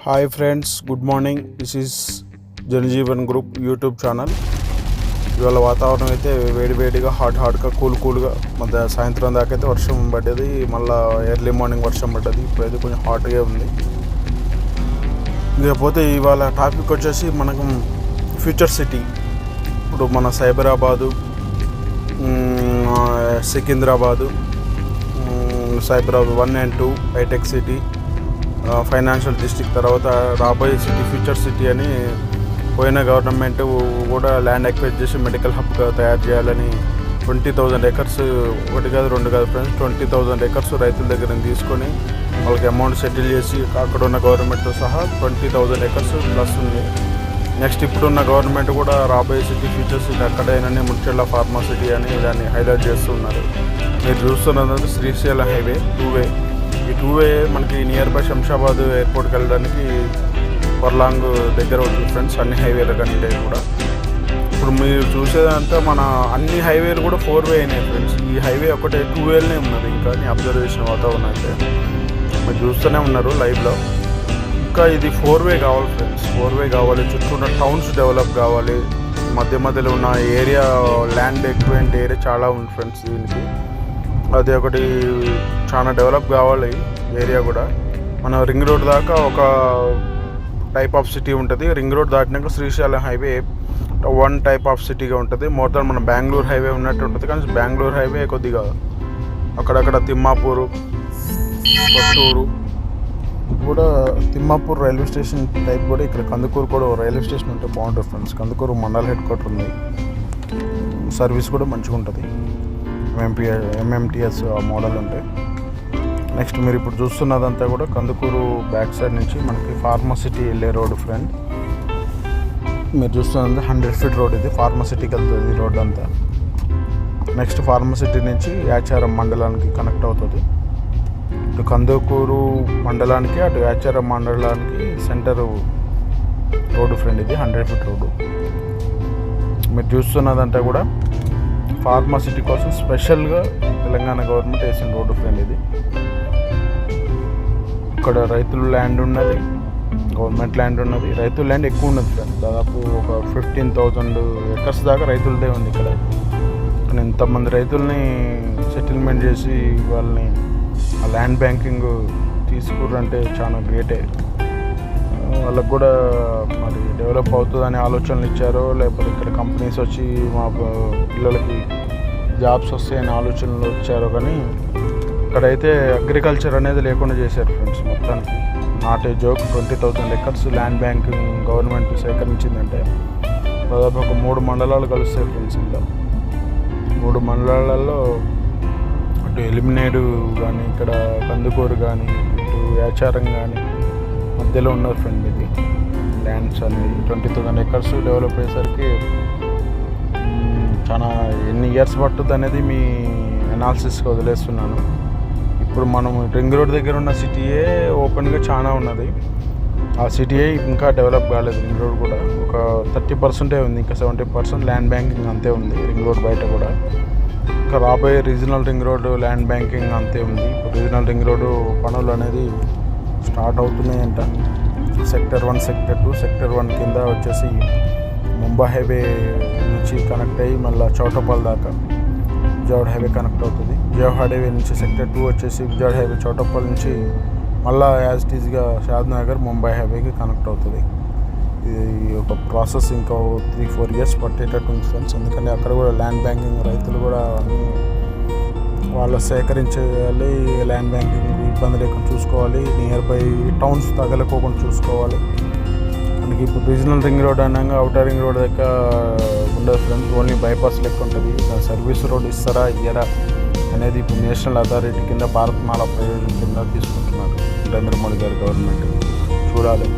Hi friends, good morning. This is Janajeevan group YouTube channel. ఇవాళ వాతావరణం అయితే వేడివేడిగా హాట్గా కూల్గా సాయంత్రం దాకా అయితే వర్షం పడ్డది. మళ్ళీ ఎర్లీ మార్నింగ్ వర్షం పడ్డది. ఇప్పుడైతే కొంచెం హాట్గా ఉంది. ఇకపోతే ఇవాళ టాపిక్ వచ్చేసి మనకు ఫ్యూచర్ సిటీ. ఇప్పుడు మన సైబరాబాదు, సికింద్రాబాదు, సైబరాబాద్ 1 and 2 హైటెక్ సిటీ, ఫైనాన్షియల్ డిస్ట్రిక్ట్, తర్వాత రాబోయే సిటీ ఫ్యూచర్ సిటీ అని పోయిన గవర్నమెంట్ కూడా ల్యాండ్ ఎక్వైర్ చేసి మెడికల్ హబ్గా తయారు చేయాలని 20,000 acres, ఒకటి కాదు రెండు కాదు ఫ్రెండ్స్, 20,000 acres రైతుల దగ్గర తీసుకొని వాళ్ళకి అమౌంట్ సెటిల్ చేసి అక్కడ ఉన్న గవర్నమెంట్తో సహా 20,000 acres ప్లస్ ఉంది. నెక్స్ట్ ఇప్పుడున్న గవర్నమెంట్ కూడా రాబోయే సిటీ ఫ్యూచర్ సిటీ అక్కడైనా మున్సిపల్ ఫార్మా సిటీ అని దాన్ని హైలైట్ చేస్తున్నారు. మీరు చూస్తున్నది శ్రీశైలం హైవే 2-way. ఈ 2-way మనకి నియర్ బై శంషాబాద్ ఎయిర్పోర్ట్కి వెళ్ళడానికి వర్లాంగ్ దగ్గర ఉంటుంది ఫ్రెండ్స్, అన్ని హైవేలు కానీ కూడా. ఇప్పుడు మీరు చూసేదంతా మన అన్ని హైవేలు కూడా 4-way అయినాయి ఫ్రెండ్స్. ఈ హైవే ఒకటే 2-wayనే ఉన్నది. ఇంకా అబ్జర్వేషన్ వాతావరణం అయితే మీరు చూస్తూనే ఉన్నారు లైవ్లో. ఇంకా ఇది 4-way కావాలి ఫ్రెండ్స్, 4-way కావాలి. చుట్టూ ఉన్న టౌన్స్ డెవలప్ కావాలి. మధ్యలో ఉన్న ఏరియా, ల్యాండ్ ఎక్విప్మెంట్ ఏరియా చాలా ఉంది ఫ్రెండ్స్. దీనికి అది ఒకటి చాలా డెవలప్ కావాలి ఏరియా కూడా. మన రింగ్ రోడ్ దాకా ఒక టైప్ ఆఫ్ సిటీ ఉంటుంది. రింగ్ రోడ్ దాటినాక శ్రీశైలం హైవే 1 type ఆఫ్ సిటీగా ఉంటుంది. మోర్ దాన్ మన బెంగళూరు హైవే ఉన్నట్టు ఉంటుంది. కానీ బెంగళూరు హైవే కొద్దిగా అక్కడక్కడ తిమ్మాపూరు, కొత్తూరు కూడా, తిమ్మాపూర్ రైల్వే స్టేషన్ టైప్ కూడా ఇక్కడ కందుకూరు కూడా రైల్వే స్టేషన్ ఉంటే బాగుంటుంది ఫ్రెండ్స్. కందుకూరు మండల హెడ్ క్వార్టర్ ఉంది. సర్వీస్ కూడా మంచిగా ఉంటుంది. MMTS ఆ మోడల్ ఉంటాయి. నెక్స్ట్ మీరు ఇప్పుడు చూస్తున్నదంతా కూడా కందుకూరు బ్యాక్ సైడ్ నుంచి మనకి ఫార్మసిటీ వెళ్ళే రోడ్ ఫ్రెండ్. మీరు చూస్తున్నది 100 feet రోడ్. ఇది ఫార్మసిటీకి వెళ్తుంది ఈ రోడ్ అంతా. నెక్స్ట్ ఫార్మసిటీ నుంచి యాచారం మండలానికి కనెక్ట్ అవుతుంది. ఇటు కందుకూరు మండలానికి, అటు యాచారం మండలానికి సెంటర్ రోడ్డు ఫ్రెండ్. ఇది 100 feet రోడ్డు. మీరు చూస్తున్నదంతా కూడా ఫార్మసిటీ కోసం స్పెషల్గా తెలంగాణ గవర్నమెంట్ వేసిన రోడ్డు ఫ్రెండ్. ఇది ఇక్కడ రైతుల ల్యాండ్ ఉన్నది, గవర్నమెంట్ ల్యాండ్ ఉన్నది. రైతుల ల్యాండ్ ఎక్కువ ఉన్నది ఫ్రెండ్. దాదాపు ఒక 15,000 acres దాకా రైతులదే ఉంది ఇక్కడ. కానీ ఇంతమంది రైతుల్ని సెటిల్మెంట్ చేసి వాళ్ళని ఆ ల్యాండ్ బ్యాంకింగ్ తీసుకురంటే చాలా గ్రేటే. వాళ్ళకు కూడా మరి డెవలప్ అవుతుందనే ఆలోచనలు ఇచ్చారో, లేకపోతే ఇక్కడ కంపెనీస్ వచ్చి మా పిల్లలకి జాబ్స్ వస్తాయనే ఆలోచనలు వచ్చారో, కానీ ఇక్కడైతే అగ్రికల్చర్ అనేది లేకుండా చేశారు ఫ్రెండ్స్ మొత్తానికి. Not a joke. 20,000 acres land banking government సేకరించిందంటే దాదాపు ఒక 3 మండలాలు కలుస్తాయి ఫ్రెండ్స్. ఇంకా 3 మండలాలలో అటు ఎలిమినేడు కానీ, ఇక్కడ కందుకూరు కానీ, ఇటు యాచారం కానీ మధ్యలో ఉన్నది ఫ్రెండ్. ఇది ల్యాండ్స్ అనేది 20,000 acres డెవలప్ అయ్యేసరికి చాలా ఎన్ని ఇయర్స్ పట్టుద్ది అనేది మీ అనాలిసిస్కి వదిలేస్తున్నాను. ఇప్పుడు మనం రింగ్ రోడ్ దగ్గర ఉన్న సిటీయే ఓపెన్గా చాలా ఉన్నది. ఆ సిటీయే ఇంకా డెవలప్ కాలేదు. రింగ్ రోడ్ కూడా ఒక 30% ఉంది. ఇంకా 70% ల్యాండ్ బ్యాంకింగ్ అంతే ఉంది రింగ్ రోడ్ బయట కూడా. ఇంకా రాబోయే regional ring road land banking అంతే ఉంది. ఇప్పుడు రీజనల్ రింగ్ రోడ్డు పనులు అనేది స్టార్ట్ అవుతున్నాయంట. Sector 1, sector 2. సెక్టర్ 1 కింద వచ్చేసి ముంబై హైవే నుంచి కనెక్ట్ అయ్యి మళ్ళీ చౌటపాల్ దాకా విజయవాడ హైవే కనెక్ట్ అవుతుంది. విజయవాడ హైవే నుంచి సెక్టర్ 2 వచ్చేసి విజయవాడ హైవే చౌటపాల్ నుంచి మళ్ళీ యాజ్ ఇట్ ఈజ్గా షాద్నగర్ ముంబై హైవేకి కనెక్ట్ అవుతుంది. ఇది ఒక ప్రాసెస్ ఇంకా 3-4 years పట్టేటట్టు ఉంది ఫ్రెండ్స్. ఎందుకంటే అక్కడ కూడా ల్యాండ్ బ్యాంకింగ్ రైతులు కూడా వాళ్ళు సేకరించాలి. ల్యాండ్ బ్యాంకింగ్ ఇబ్బంది లేకుండా చూసుకోవాలి. నియర్ బై టౌన్స్ తగలకోకుండా చూసుకోవాలి. మనకి ఇప్పుడు రీజనల్ రింగ్ రోడ్ అనగా అవుటర్ రింగ్ రోడ్ దగ్గర ఉండదు ఫ్రెండ్స్. ఓన్లీ బైపాస్ లెక్క ఉంటుంది. సర్వీస్ రోడ్ ఇస్తారా ఇయ్యరా అనేది ఇప్పుడు నేషనల్ అథారిటీ కింద భారత్మాల ప్రయోజనం కింద తీసుకుంటున్నారు నరేంద్ర మోడీ గారి గవర్నమెంట్. చూడాలి.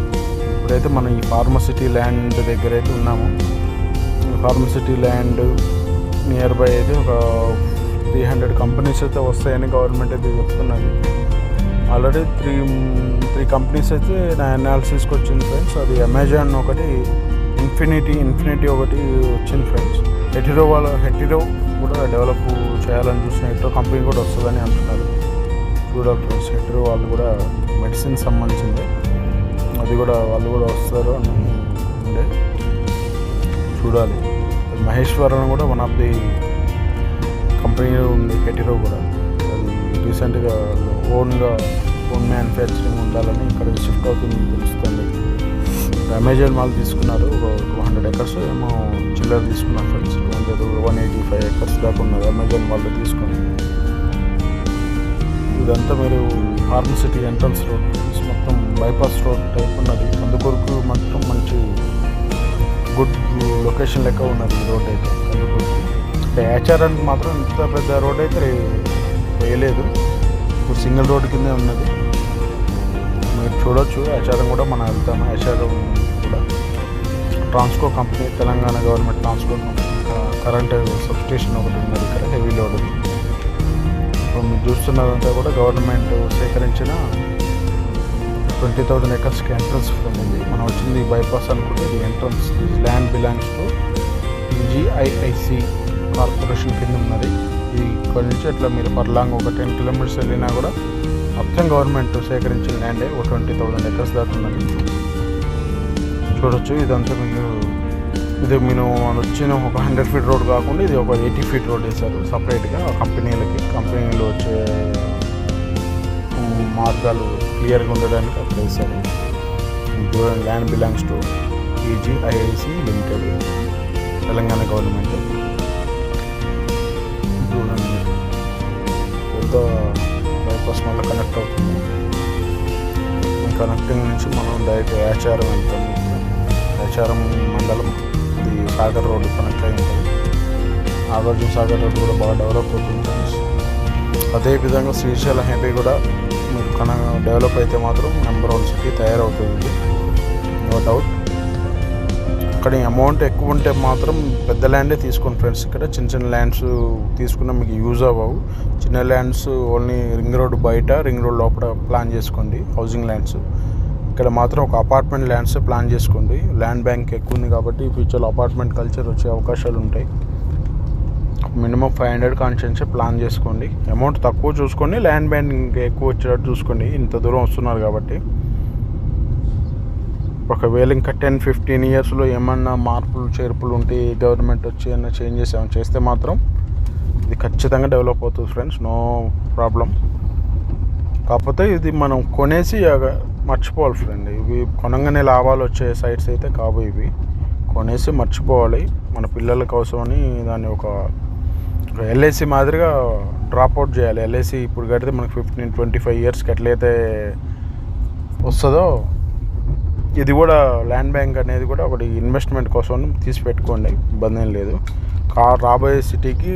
ఇప్పుడైతే మనం ఈ ఫార్మసిటీ ల్యాండ్ దగ్గర అయితే ఉన్నాము. ఫార్మసిటీ ల్యాండ్ నియర్ బై అయితే ఒక 300 కంపెనీస్ అయితే వస్తాయని గవర్నమెంట్ అయితే చెప్తున్నది. ఆల్రెడీ 3 కంపెనీస్ అయితే నా అనాలిసిస్కి వచ్చింది ఫ్రెండ్స్. అది అమెజాన్ ఒకటి, ఇన్ఫినిటీ ఒకటి వచ్చింది ఫ్రెండ్స్. హెటిరో కూడా డెవలప్ చేయాలని చూసిన హెటిరో కంపెనీ కూడా వస్తుందని అంటున్నారు. చూడాలి ఫ్రెండ్స్. హెటిరో వాళ్ళు కూడా మెడిసిన్ సంబంధించింది. అది కూడా వాళ్ళు కూడా వస్తారు అని ఉండే చూడాలి. మహేశ్వరం కూడా వన్ ఆఫ్ ది కంపెనీ ఉంది, పెట్టిరో కూడా అది రీసెంట్గా ఓన్ మ్యానుఫ్యాక్చరింగ్ ఉండాలని ఇక్కడ షిఫ్ట్ అవుతుంది తెలుస్తుంది. అమెజాన్ వాళ్ళు తీసుకున్నారు, ఒక 200 acres ఏమో చిల్లర తీసుకున్నారు ఫ్రెండ్స్. 185 acres దాకా ఉన్నది అమెజాన్ వాళ్ళు తీసుకొని. ఇదంతా మీరు ఫార్మ్ సిటీ ఎంట్రన్స్ రోడ్ మొత్తం బైపాస్ రోడ్ టైప్ ఉన్నది. అందుకొరకు మాత్రం మంచి గుడ్ లొకేషన్ లెక్క ఉన్నది ఈ రోడ్ అయితే. అందుకొరకు అంటే ఆచారానికి మాత్రం ఇంత పెద్ద రోడ్ అయితే వేయలేదు, ఇప్పుడు సింగిల్ రోడ్ కిందే ఉన్నది. మీరు చూడొచ్చు. ఆచారం కూడా మనం వెళ్తాము. ఆచారం కూడా Transco company, Telangana government Transco company current substation ఒకటి ఉన్నది ఇక్కడ, హెవీ లోడ్. ఇప్పుడు మీరు చూస్తున్నదంతా కూడా గవర్నమెంట్ సేకరించిన 20,000 acresకి ఎంట్రన్స్ ఉంది. మనం వచ్చింది బైపాస్ అనుకుంటే ఇది entrance. Land belongs to PGIIC corporation కింద ఉన్నది. ఇది ఇక్కడ నుంచి అట్లా మీరు పర్లాంగ్ ఒక 10 kilometers వెళ్ళినా కూడా మొత్తం గవర్నమెంట్ సేకరించిన ల్యాండే. ఒక 20,000 acres దాకా ఉన్నది. చూడొచ్చు. ఇదంతా ఇది మీరు వచ్చిన ఒక 100 feet రోడ్ కాకుండా ఇది ఒక 80 feet రోడ్ వేశారు సపరేట్గా కంపెనీలు వచ్చే మార్గాలు క్లియర్గా ఉండడానికి అక్కడ వేశారు. Land belongs to PGIIC limited, Telangana government. చూడండి పెద్ద బైపాస్ వల్ల కనెక్ట్ అవుతుంది. కనెక్టింగ్ నుంచి మనం డైరెక్ట్ ఆచారం వెళ్తాము. ఆచారం మండలం ఇది సాగర్ రోడ్డు కనెక్ట్ అయి ఉంటుంది. నాగార్జున సాగర్ రోడ్డు కూడా బాగా డెవలప్ అవుతుంది. అదేవిధంగా శ్రీశైలం హైవే కూడా మీరు డెవలప్ అయితే మాత్రం నెంబర్ 1 సిటీ తయారవుతుంది, నో డౌట్. అక్కడ అమౌంట్ ఎక్కువ ఉంటే మాత్రం పెద్ద ల్యాండే తీసుకోండి ఫ్రెండ్స్. ఇక్కడ చిన్న చిన్న ల్యాండ్స్ తీసుకున్నా మీకు యూజ్ అవ్వవు. చిన్న ల్యాండ్స్ ఓన్లీ రింగ్ రోడ్ బయట, రింగ్ రోడ్ లోపల ప్లాన్ చేసుకోండి హౌసింగ్ ల్యాండ్స్. ఇక్కడ మాత్రం ఒక అపార్ట్మెంట్ ల్యాండ్స్ ప్లాన్ చేసుకోండి. ల్యాండ్ బ్యాంక్ ఎక్కువ ఉంది కాబట్టి ఫ్యూచర్లో అపార్ట్మెంట్ కల్చర్ వచ్చే అవకాశాలు ఉంటాయి. మినిమం 500 కాన్షియన్స్ ప్లాన్ చేసుకోండి. అమౌంట్ తక్కువ చూసుకోండి, ల్యాండ్ బ్యాంక్ ఎక్కువ వచ్చేటట్టు చూసుకోండి. ఇంత దూరం వస్తున్నారు కాబట్టి. ఒకవేళ ఇంకా 10-15 yearsలో ఏమన్నా మార్పులు చేర్పులు ఉంటే గవర్నమెంట్ వచ్చి ఏమన్నా చేంజెస్ ఏమైనా చేస్తే మాత్రం ఇది ఖచ్చితంగా డెవలప్ అవుతుంది ఫ్రెండ్స్, నో ప్రాబ్లం. కాకపోతే ఇది మనం కొనేసి మర్చిపోవాలి ఫ్రెండ్. ఇవి కొనంగానే లాభాలు వచ్చే సైట్స్ అయితే కావు. ఇవి కొనేసి మర్చిపోవాలి. మన పిల్లల కోసమని దాన్ని ఒక LIC మాదిరిగా డ్రాప్అవుట్ చేయాలి. LIC ఇప్పుడు కడితే మనకు 15-25 yearsకి ఎట్లయితే వస్తుందో ఇది కూడా ల్యాండ్ బ్యాంక్ అనేది కూడా ఒకటి ఇన్వెస్ట్మెంట్ కోసం తీసి పెట్టుకోండి, ఇబ్బంది ఏం లేదు. రాబోయే సిటీకి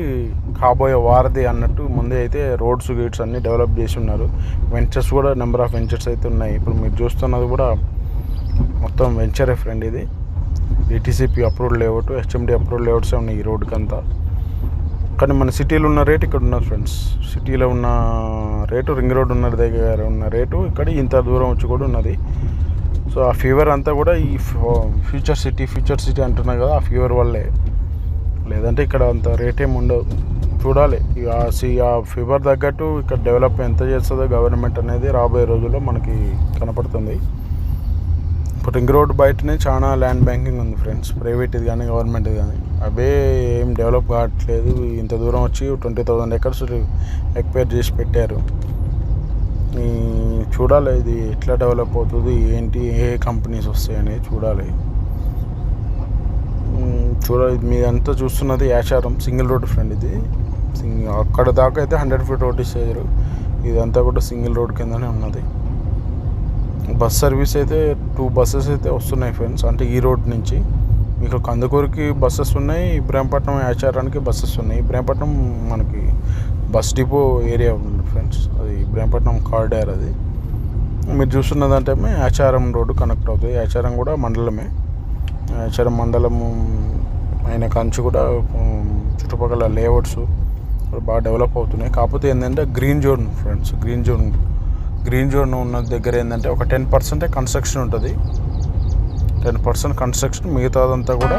కాబోయే వారధి అన్నట్టు ముందే అయితే రోడ్స్ గేట్స్ అన్నీ డెవలప్ చేసి ఉన్నారు. వెంచర్స్ కూడా నెంబర్ ఆఫ్ వెంచర్స్ అయితే ఉన్నాయి. ఇప్పుడు మీరు చూస్తున్నది కూడా మొత్తం వెంచరే ఫ్రెండ్. ఇది DTCP approved layout, HMD approved లేఅవుట్సే ఉన్నాయి ఈ రోడ్డుకి అంతా. కానీ మన సిటీలో ఉన్న రేటు ఇక్కడ ఉన్నది ఫ్రెండ్స్. సిటీలో ఉన్న రేటు, రింగ్ రోడ్ ఉన్న దగ్గర ఉన్న రేటు ఇక్కడ ఇంత దూరం వచ్చి కూడా ఉన్నది. సో ఆ ఫీవర్ అంతా కూడా ఈ ఫ్యూచర్ సిటీ అంటున్నా కదా, ఆ ఫీవర్ వల్లే. లేదంటే ఇక్కడ అంత రేట్ ఏమి ఉండవు. చూడాలి ఆ ఫీవర్ తగ్గట్టు ఇక్కడ డెవలప్ ఎంత చేస్తుందో గవర్నమెంట్ అనేది రాబోయే రోజుల్లో మనకి కనపడుతుంది. ఇప్పుడు రింగ్ రోడ్ బయటనే చాలా ల్యాండ్ బ్యాంకింగ్ ఉంది ఫ్రెండ్స్, ప్రైవేట్ది కానీ గవర్నమెంట్ది కానీ. అవే ఏం డెవలప్ కావట్లేదు. ఇంత దూరం వచ్చి 20,000 acres ఎక్వైర్ చేసి పెట్టారు. చూడాలి ఇది ఎట్లా డెవలప్ అవుతుంది, ఏంటి, ఏ కంపెనీస్ వస్తాయి అనేది చూడాలి. మీదంతా చూస్తున్నది ఆచారం సింగిల్ రోడ్ ఫ్రెండ్. ఇది అక్కడ దాకా అయితే 100 feet రోడ్ ఇచ్చారు. ఇదంతా కూడా సింగిల్ రోడ్ కిందనే ఉన్నది. బస్ సర్వీస్ అయితే 2 buses అయితే వస్తున్నాయి ఫ్రెండ్స్. అంటే ఈ రోడ్ నుంచి మీకు కందుకూరుకి బస్సెస్ ఉన్నాయి, ఇబ్రాహీంపట్నం ఆచారానికి బస్సెస్ ఉన్నాయి. ఇబ్రాహీంపట్నం మనకి బస్ డిపో ఏరియా ఉంది ఫ్రెండ్స్, అది ఇబ్రాహీంపట్నం కారిడార్. అది మీరు చూస్తున్నదంటే ఆచారం రోడ్డు కనెక్ట్ అవుతుంది. ఆచారం కూడా మండలమే. ఆచారం మండలము అయిన కంచి కూడా చుట్టుపక్కల లేఅవుట్స్ బాగా డెవలప్ అవుతున్నాయి. కాకపోతే ఏంటంటే green zone friends, green zone ఉన్న దగ్గర ఏంటంటే ఒక 10% కన్స్ట్రక్షన్ ఉంటుంది. 10% కన్స్ట్రక్షన్, మిగతాదంతా కూడా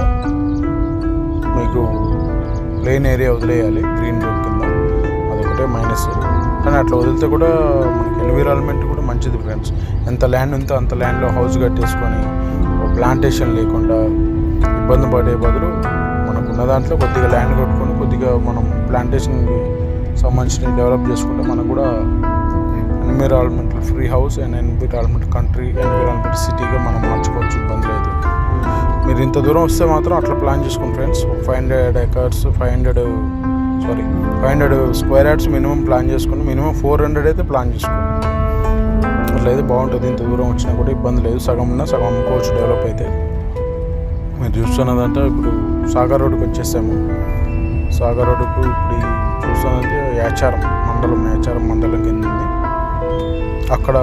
మీకు ప్లెయిన్ ఏరియా వదిలేయాలి గ్రీన్ జోన్ కింద. అదొకటే మైనస్. కానీ అట్లా వదిలితే కూడా మనకి ఎన్విరాన్మెంట్ కూడా మంచిది ఫ్రెండ్స్. ఎంత ల్యాండ్ ఉందో అంత ల్యాండ్లో హౌస్ కట్టేసుకొని ప్లాంటేషన్ లేకుండా ఇబ్బంది పడే బదులు మనకున్న దాంట్లో కొద్దిగా ల్యాండ్ కొట్టుకొని కొద్దిగా మనం ప్లాంటేషన్కి సంబంధించిన డెవలప్ చేసుకుంటే మనకు కూడా environmental free house and environment country, environment సిటీగా మనం మార్చుకోవచ్చు, ఇబ్బంది లేదు. మీరు ఇంత దూరం వస్తే మాత్రం అట్లా ప్లాన్ చేసుకోండి friends. 500 acres 500 square yards minimum plan చేసుకుని మినిమం 400 అయితే ప్లాన్ చేసుకోండి. అట్లయితే బాగుంటుంది. ఇంత దూరం వచ్చినా కూడా ఇబ్బంది లేదు. సగం ఉన్నా సగం అమ్ముకోవచ్చు డెవలప్ అయితే. మీరు చూస్తున్నదంటే ఇప్పుడు సాగర్ రోడ్డుకి వచ్చేసాము. సాగర్ రోడ్డుకు ఇప్పుడు చూస్తున్నది యాచారం మండలం కింద ఉంది. అక్కడ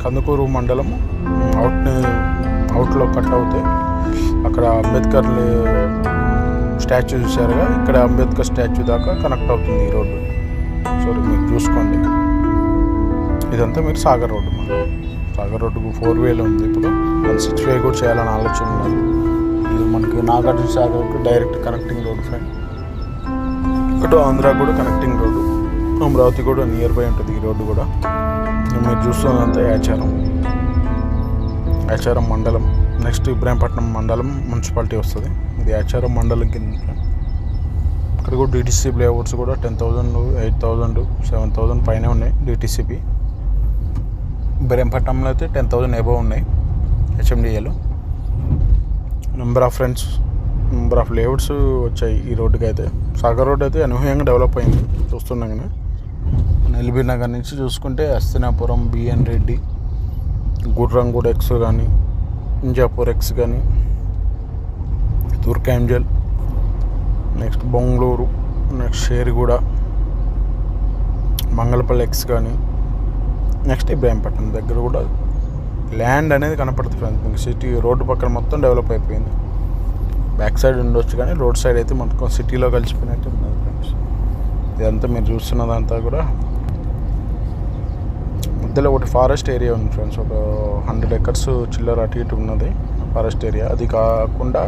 కందుకూరు మండలం అవుట్లో కట్ అవుతాయి. అక్కడ అంబేద్కర్ స్టాచ్యూ చూసారుగా, ఇక్కడ అంబేద్కర్ స్టాచ్యూ దాకా కనెక్ట్ అవుతుంది ఈ రోడ్డు. సో మీరు చూసుకోండి. ఇదంతా మీరు సాగర్ రోడ్డు. సాగర్ రోడ్డుకు 4-way ఉంది. ఇప్పుడు 6-way కూడా చేయాలని ఆలోచన ఉన్నది. ఇది మనకి నాగార్జున సాగర్కు డైరెక్ట్ కనెక్టింగ్ రోడ్డు ఫ్రెండ్. ఇటు ఆంధ్ర కూడా కనెక్టింగ్ రోడ్డు. అమరావతి కూడా నియర్ బై ఉంటుంది ఈ రోడ్డు కూడా. మీరు చూస్తున్నంత యాచారం మండలం. నెక్స్ట్ ఇబ్రాహీంపట్నం మండలం మున్సిపాలిటీ వస్తుంది. ఇది యాచారం మండలం కింద. ఇక్కడ కూడా డిటీసీపీ లేఅవుట్స్ కూడా 10,000, 8,000, 7,000 పైన ఉన్నాయి డిటీసీపీ. ఇబ్రాహీంపట్నంలో అయితే 10,000 అబవ్ ఉన్నాయి హెచ్ఎండిఏలో. నెంబర్ ఆఫ్ లేఅవుట్స్ వచ్చాయి ఈ రోడ్డుకి అయితే. సాగర్ రోడ్ అయితే అనూహ్యంగా డెవలప్ అయింది చూస్తున్నాగానే. ఎల్బీ నగర్ నుంచి చూసుకుంటే హస్తినాపురం, బిఎన్ రెడ్డి, గుర్రంగూడ ఎక్స్ కానీ, ఇంజాపూర్ ఎక్స్ కానీ, Turkayamjal, next Bongaluru, next Sherguda, Mangalpalli X కానీ, నెక్స్ట్ ఇబ్రాహీంపట్నం దగ్గర కూడా ల్యాండ్ అనేది కనపడుతుంది ఫ్రెండ్స్. మీకు సిటీ రోడ్డు పక్కన మొత్తం డెవలప్ అయిపోయింది. బ్యాక్ సైడ్ ఉండొచ్చు కానీ రోడ్ సైడ్ అయితే మొత్తం సిటీలో కలిసిపోయినట్టు ఉన్నది ఫ్రెండ్స్. ఇదంతా మీరు చూస్తున్నదంతా కూడా మధ్యలో ఒకటి ఫారెస్ట్ ఏరియా ఉంది ఫ్రెండ్స్. ఒక 100 acres చిల్లర అటు ఇటు ఉన్నది ఫారెస్ట్ ఏరియా. అది కాకుండా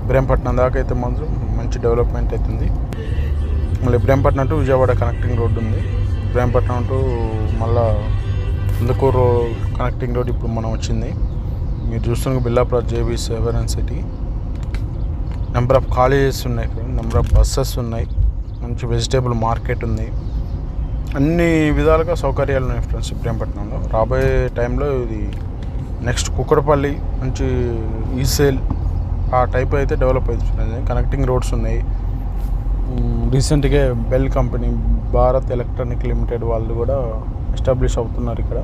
ఇబ్రాహీంపట్నం దాకా అయితే మాత్రం మంచి డెవలప్మెంట్ అవుతుంది. మళ్ళీ Ibrahimpatnam to Vijayawada connecting road ఉంది. ఇబ్రాహీంపట్నం టు మళ్ళా కందుకూరు కనెక్టింగ్ రోడ్ ఇప్పుడు మనం వచ్చింది. మీరు చూస్తున్న బిల్లాపురం JB seven city. Number of colleges ఉన్నాయి ఫ్రెండ్, నెంబర్ ఆఫ్ బస్సెస్ ఉన్నాయి, మంచి వెజిటేబుల్ మార్కెట్ ఉంది. అన్ని విధాలుగా సౌకర్యాలు ఉన్నాయి ఫ్రెండ్స్ ఇబ్రాహీంపట్నంలో. రాబోయే టైంలో ఇది నెక్స్ట్ కుక్కడపల్లి మంచి ఈసేల్ ఆ టైప్ అయితే డెవలప్ అవుతుంది. కనెక్టింగ్ రోడ్స్ ఉన్నాయి. రీసెంట్గా bell company, Bharat electronic limited వాళ్ళు కూడా ఎస్టాబ్లిష్ అవుతున్నారు ఇక్కడ.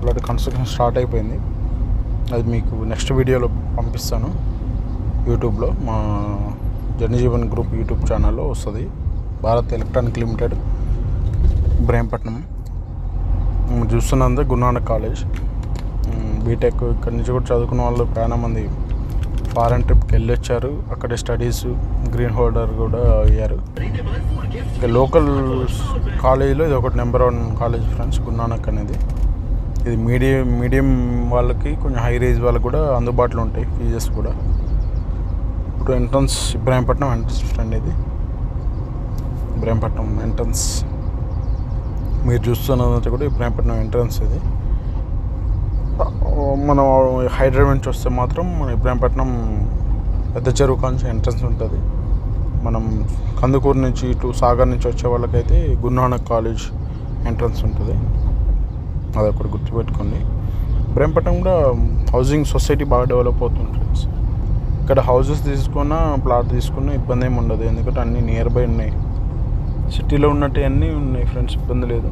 అలాంటి కన్స్ట్రక్షన్ స్టార్ట్ అయిపోయింది. అది మీకు నెక్స్ట్ వీడియోలో పంపిస్తాను యూట్యూబ్లో. మా జనజీవన్ గ్రూప్ యూట్యూబ్ ఛానల్లో వస్తుంది. Bharat electronic limited Ibrahimpatnam. చూస్తున్నంత గురునానక్ కాలేజ్ బీటెక్. ఇక్కడ నుంచి కూడా చదువుకున్న వాళ్ళు చాలా మంది ఫారెన్ ట్రిప్కి వెళ్ళొచ్చారు. అక్కడే స్టడీస్ గ్రీన్ హోల్డర్ కూడా అయ్యారు. ఇక లోకల్ కాలేజీలో ఇది ఒకటి నెంబర్ 1 కాలేజ్ ఫ్రెండ్స్ గురునానక్ అనేది. ఇది మీడియం వాళ్ళకి, కొంచెం హై రేంజ్ వాళ్ళకి కూడా అందుబాటులో ఉంటాయి ఫీజెస్ కూడా. ఇప్పుడు ఎంట్రన్స్ ఇబ్రాహీంపట్నం ఎంట్రన్స్ ఫ్రెండ్. ఇది ఇబ్రాహీంపట్నం ఎంట్రన్స్. మీరు చూస్తున్నదంతా కూడా ఇబ్రాహీంపట్నం ఎంట్రన్స్. ఇది మనం హైదరాబాద్ నుంచి వస్తే మాత్రం మన ఇబ్రాహీంపట్నం పెద్ద చెరువు కాంచి ఎంట్రన్స్ ఉంటుంది. మనం కందుకూరు నుంచి ఇటు సాగర్ నుంచి వచ్చే వాళ్ళకైతే గురునానక్ కాలేజ్ ఎంట్రన్స్ ఉంటుంది. అదొకటి గుర్తుపెట్టుకోండి. ఇబ్రాహీంపట్నం కూడా హౌసింగ్ సొసైటీ బాగా డెవలప్ అవుతుంది ఫ్రెండ్స్. ఇక్కడ హౌసెస్ తీసుకున్నా ప్లాట్ తీసుకున్నా ఇబ్బంది ఏమి ఉండదు, ఎందుకంటే అన్నీ నియర్ బై ఉన్నాయి. సిటీలో ఉన్నట్టు అన్నీ ఉన్నాయి ఫ్రెండ్స్, ఇబ్బంది లేదు.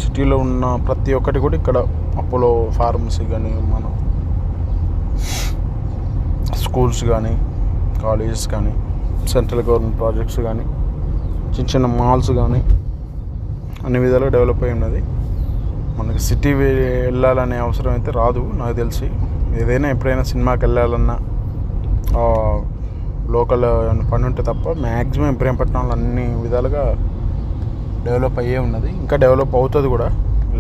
సిటీలో ఉన్న ప్రతి ఒక్కటి కూడా ఇక్కడ అపోలో ఫార్మసీ కానీ, మన స్కూల్స్ కానీ, కాలేజెస్ కానీ, సెంట్రల్ గవర్నమెంట్ ప్రాజెక్ట్స్ కానీ, చిన్న చిన్న మాల్స్ కానీ అన్ని విధాలుగా డెవలప్ అయి ఉన్నది. మనకి సిటీ వెళ్ళాలనే అవసరం అయితే రాదు నాకు తెలిసి. ఏదైనా ఎప్పుడైనా సినిమాకి వెళ్ళాలన్నా లోకల్ పని ఉంటే తప్ప మ్యాక్సిమం ఇబ్రాహీంపట్నంలో అన్ని విధాలుగా డెవలప్ అయ్యే ఉన్నది. ఇంకా డెవలప్ అవుతుంది కూడా.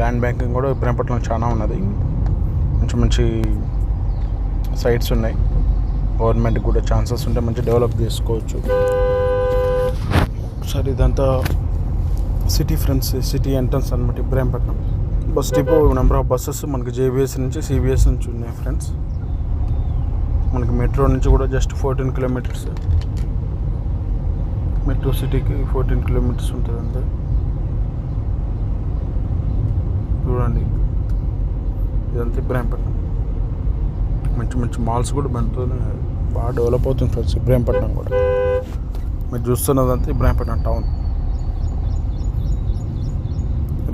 ల్యాండ్ బ్యాంకింగ్ కూడా ఇబ్రాహీంపట్నంలో చాలా ఉన్నది. మంచి మంచి సైట్స్ ఉన్నాయి. గవర్నమెంట్కి కూడా ఛాన్సెస్ ఉంటే మంచి డెవలప్ చేసుకోవచ్చు. సరే, ఇదంతా సిటీ ఫ్రెండ్స్, సిటీ ఎంట్రన్స్ అనమాట Ibrahimpatnam. Bus depot number of buses మనకి జేబీఎస్ నుంచి సిబిఎస్ నుంచి ఉన్నాయి ఫ్రెండ్స్. మనకి మెట్రో నుంచి కూడా జస్ట్ 14 కిలోమీటర్స్, మెట్రో సిటీకి 14 కిలోమీటర్స్ ఉంటుంది అంతే. చూడండి ఇదంతా ఇబ్రాహీంపట్నం. మంచి మంచి మాల్స్ కూడా మనతోనే బాగా డెవలప్ అవుతుంది ఫ్రెండ్స్ ఇబ్రాహీంపట్నం కూడా. మీరు చూస్తున్నదంతా ఇబ్రాహీంపట్నం టౌన్.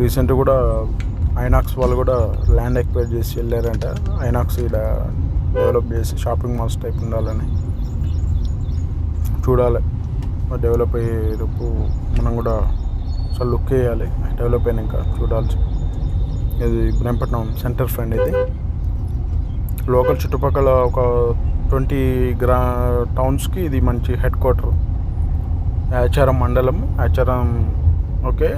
రీసెంట్ కూడా ఐనాక్స్ వాళ్ళు కూడా ల్యాండ్ ఎక్వైర్ చేసి వెళ్ళారంట. ఐనాక్స్ ఇక్కడ డెవలప్ చేసి షాపింగ్ మాల్స్ టైప్ ఉండాలని. చూడాలి డెవలప్ అయ్యేటప్పు మనం కూడా అసలు లుక్ వేయాలి. డెవలప్ అయినాక చూడాల్సి. ఇది ఇబ్రాహీంపట్నం సెంటర్ ఫ్రెండ్. ఇది లోకల్ చుట్టుపక్కల ఒక 20 టౌన్స్కి ఇది మంచి హెడ్ క్వార్టర్. ఆచారం మండలం, ఆచారం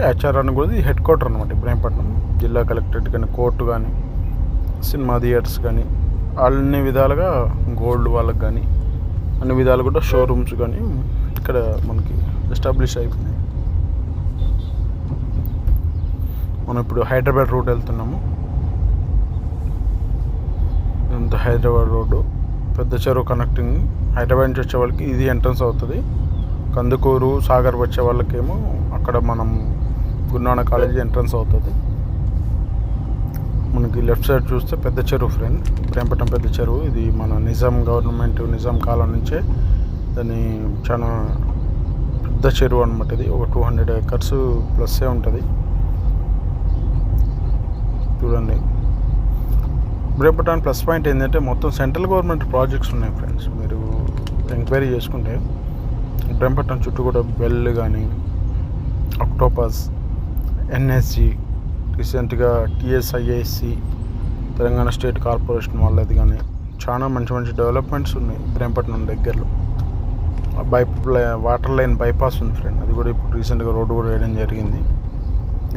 ఆచారానికి కూడా ఇది హెడ్ క్వార్టర్ అనమాట ఇబ్రాహీంపట్నం. జిల్లా కలెక్టరేట్ కానీ, కోర్టు కానీ, సినిమా థియేటర్స్ కానీ, అన్ని విధాలుగా గోల్డ్ వాళ్ళకి కానీ అన్ని విధాలు కూడా షోరూమ్స్ కానీ ఇక్కడ మనకి ఎస్టాబ్లిష్ అయిపోయినాయి. మనం ఇప్పుడు హైదరాబాద్ రూట్ వెళ్తున్నాము. ఇంత హైదరాబాద్ రోడ్డు పెద్ద చెరువు కనెక్టింగ్. హైదరాబాద్ నుంచి వచ్చే వాళ్ళకి ఇది ఎంట్రన్స్ అవుతుంది. కందుకూరు, సాగర్ వచ్చే వాళ్ళకేమో అక్కడ మనం గురునానక్ కాలేజీ ఎంట్రన్స్ అవుతుంది. మనకి లెఫ్ట్ సైడ్ చూస్తే పెద్ద చెరువు ఫ్రెండ్, ఇబ్రాహీంపట్నం పెద్ద చెరువు. ఇది మన నిజాం కాలం నుంచే దాన్ని చాలా పెద్ద చెరువు అనమాట. ఇది ఒక 200 acres ప్లస్సే ఉంటుంది. చూడండి ఇబ్రాహీంపట్నం ప్లస్ పాయింట్ ఏంటంటే మొత్తం సెంట్రల్ గవర్నమెంట్ ప్రాజెక్ట్స్ ఉన్నాయి ఫ్రెండ్స్. మీరు ఎంక్వైరీ చేసుకుంటే ఇబ్రాహీంపట్నం చుట్టూ కూడా బెల్ కానీ, ఆక్టోపస్, ఎన్ఎస్జి, రీసెంట్గా టీఎస్ఐఐసి తెలంగాణ స్టేట్ కార్పొరేషన్ వాళ్ళది కానీ చాలా మంచి మంచి డెవలప్మెంట్స్ ఉన్నాయి ఇబ్రాహీంపట్నం దగ్గరలో. వాటర్ లైన్ బైపాస్ ఉంది ఫ్రెండ్. అది కూడా ఇప్పుడు రీసెంట్గా రోడ్డు కూడా వేయడం జరిగింది.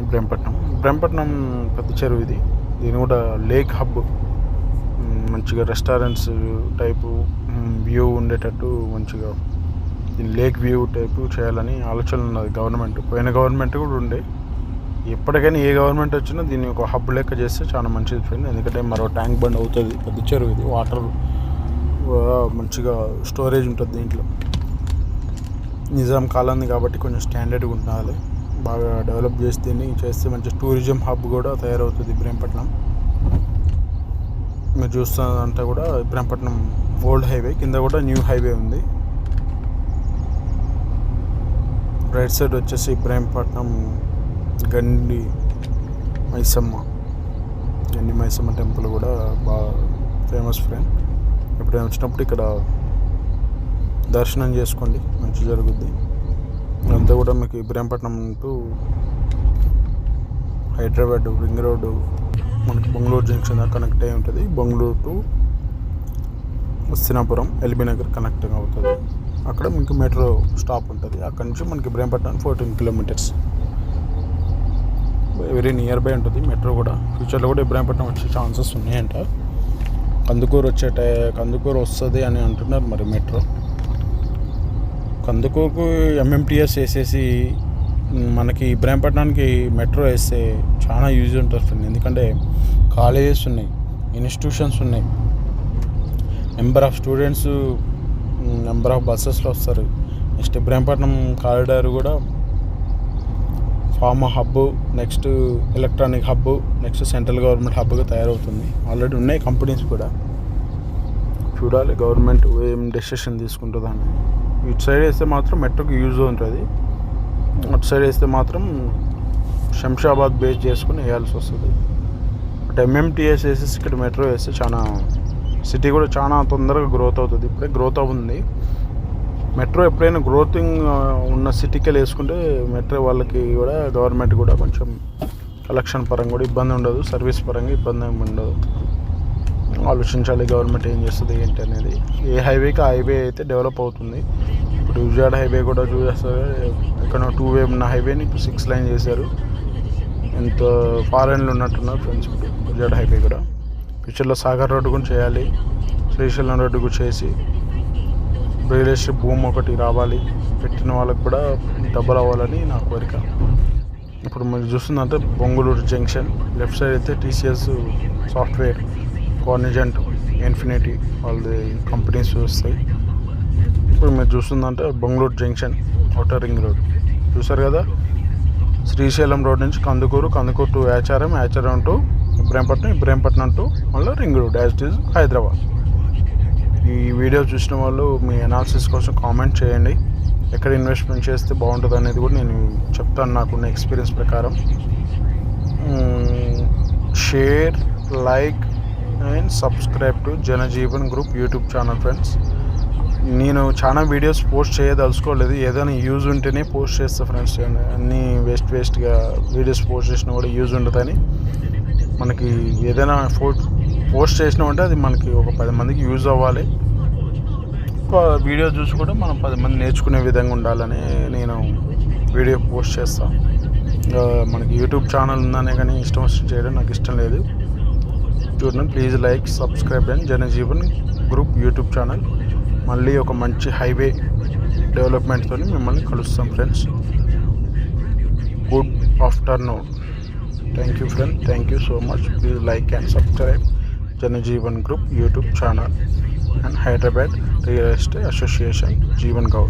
ఇబ్రాహీంపట్నం పెద్ద చెరువు ఇది. దీని కూడా లేక్ హబ్, మంచిగా రెస్టారెంట్స్ టైపు వ్యూ ఉండేటట్టు మంచిగా దీన్ని లేక్ వ్యూ టైపు చేయాలని ఆలోచన ఉన్నది గవర్నమెంట్. పోయిన గవర్నమెంట్ కూడా ఉండే. ఎప్పటికైనా ఏ గవర్నమెంట్ వచ్చినా దీన్ని ఒక హబ్ లెక్క చేస్తే చాలా మంచిది ఫ్రెండ్. ఎందుకంటే మరో ట్యాంక్ బండ్ అవుతుంది. పెద్ద చెరువు ఇది. వాటర్ మంచిగా స్టోరేజ్ ఉంటుంది దీంట్లో. నిజాం కాలాన్ని కాబట్టి కొంచెం స్టాండర్డ్గా ఉండాలి. బాగా డెవలప్ చేసి దీన్ని చేస్తే మంచి టూరిజం హబ్ కూడా తయారవుతుంది ఇబ్రాహీంపట్నం. మీరు చూస్తున్నదంతా కూడా ఇబ్రాహీంపట్నం ఓల్డ్ హైవే, కింద కూడా న్యూ హైవే ఉంది. రైట్ సైడ్ వచ్చేసి ఇబ్రాహీంపట్నం గండి మైసమ్మ టెంపుల్ కూడా బాగా ఫేమస్ ఫ్రెండ్. ఎప్పుడైనా వచ్చినప్పుడు ఇక్కడ దర్శనం చేసుకోండి, మంచి జరుగుద్ది. అంతా కూడా మీకు Ibrahimpatnam to Hyderabad ring road మనకి బెంగళూరు జంక్షన్ దాకా కనెక్ట్ అయి ఉంటుంది. Bengaluru to Hastinapuram, LB Nagar connecting అవుతుంది. అక్కడ మీకు మెట్రో స్టాప్ ఉంటుంది. అక్కడ నుంచి మనకి Ibrahimpatnam 14 kilometers, very near by ఉంటుంది. మెట్రో కూడా ఫ్యూచర్లో కూడా ఇబ్రాహీంపట్నం వచ్చే ఛాన్సెస్ ఉన్నాయంట. కందుకూరు వస్తుంది అని అంటున్నారు. మరి మెట్రో కందుకూరుకు ఎంఎంటీఎస్ వేసేసి మనకి ఇబ్రాహీంపట్నానికి మెట్రో వేస్తే చాలా యూజ్ ఉంటుంది. ఎందుకంటే కాలేజెస్ ఉన్నాయి, ఇన్స్టిట్యూషన్స్ ఉన్నాయి, number of students, number of బస్సెస్లో వస్తారు. నెక్స్ట్ ఇబ్రాహీంపట్నం కారిడార్ కూడా pharma hub, next electronic hub, next central government హబ్గా తయారవుతుంది. ఆల్రెడీ ఉన్నాయి కంపెనీస్ కూడా. చూడాలి గవర్నమెంట్ ఏం డెసిషన్ తీసుకుంటుందని. ఇటు సైడ్ వేస్తే మాత్రం మెట్రోకి యూజ్ ఉంటుంది. అటు సైడ్ వేస్తే మాత్రం శంషాబాద్ బేస్ చేసుకుని వేయాల్సి వస్తుంది. బట్ ఎంఎంటీఎస్ వేసేసి ఇక్కడ మెట్రో వేస్తే చాలా సిటీ కూడా చాలా తొందరగా గ్రోత్ అవుతుంది. ఇప్పుడే గ్రోత్ అవుతుంది మెట్రో. ఎప్పుడైనా గ్రోతింగ్ ఉన్న సిటీకి వేసుకుంటే మెట్రో వాళ్ళకి కూడా గవర్నమెంట్ కూడా కొంచెం కలెక్షన్ పరంగా కూడా ఇబ్బంది ఉండదు, సర్వీస్ పరంగా ఇబ్బంది ఏమి ఉండదు. ఆలోచించాలి గవర్నమెంట్ ఏం చేస్తుంది ఏంటి అనేది. ఏ హైవేకి ఆ హైవే అయితే డెవలప్ అవుతుంది. ఇప్పుడు విజయవాడ హైవే కూడా చూసేస్తారు. ఎక్కడ 2 way ఉన్న హైవేని ఇప్పుడు 6 lane చేశారు. ఎంత ఫారెన్లో ఉన్నట్టున్నారు ఫ్రెండ్స్ ఇప్పుడు విజయవాడ హైవే కూడా. ఫ్యూచర్లో సాగర్ రోడ్డు కూడా చేయాలి, శ్రీశైలం రోడ్డు కూడా చేసి రియల్ ఎస్టేట్ భూమి ఒకటి రావాలి. పెట్టిన వాళ్ళకి కూడా డబ్బులు అవ్వాలని నా కోరిక. ఇప్పుడు మీరు చూస్తుందంటే బొంగుళూరు జంక్షన్, లెఫ్ట్ సైడ్ అయితే టీసీఎస్ సాఫ్ట్వేర్, కాగ్నిజెంట్, ఇన్ఫినిటీ వాళ్ళది కంపెనీస్ వస్తాయి. ఇప్పుడు మీరు చూస్తుందంటే Bongulur junction outer ring road చూసారు కదా. శ్రీశైలం రోడ్ నుంచి కందుకూరు టు ఆచారం టు ఇబ్రహీంపట్నం టు మళ్ళీ ring road as it is Hyderabad. ఈ వీడియో చూసిన వాళ్ళు మీ అనాలిసిస్ కోసం కామెంట్ చేయండి. ఎక్కడ ఇన్వెస్ట్మెంట్ చేస్తే బాగుంటుంది అనేది కూడా నేను చెప్తాను నాకున్న ఎక్స్పీరియన్స్ ప్రకారం. Share, like and subscribe to Janajeevan group YouTube channel friends. నేను చాలా వీడియోస్ పోస్ట్ చేయదలుచుకోలేదు, ఏదైనా యూజ్ ఉంటేనే పోస్ట్ చేస్తాను ఫ్రెండ్స్. అన్నీ వేస్ట్గా వీడియోస్ పోస్ట్ చేసినా కూడా యూజ్ ఉండదని, మనకి ఏదైనా పోస్ట్ చేసినామంటే అది మనకి ఒక 10 మందికి యూజ్ అవ్వాలి. ఒక వీడియో చూసి కూడా మనం 10 మంది నేర్చుకునే విధంగా ఉండాలని నేను వీడియో పోస్ట్ చేస్తాను. మనకి యూట్యూబ్ ఛానల్ ఉందనే కానీ ఇష్టం వచ్చి చేయడం నాకు ఇష్టం లేదు. చూడండి, please like, subscribe and Janajeevan group YouTube channel. మళ్ళీ ఒక మంచి హైవే డెవలప్మెంట్తో మిమ్మల్ని కలుస్తాం friends. Good afternoon. Thank you friend, thank you so much. Please like and subscribe Janajeevan Group YouTube channel and Hyderabad Real Estate Association, Jeevan Gaur.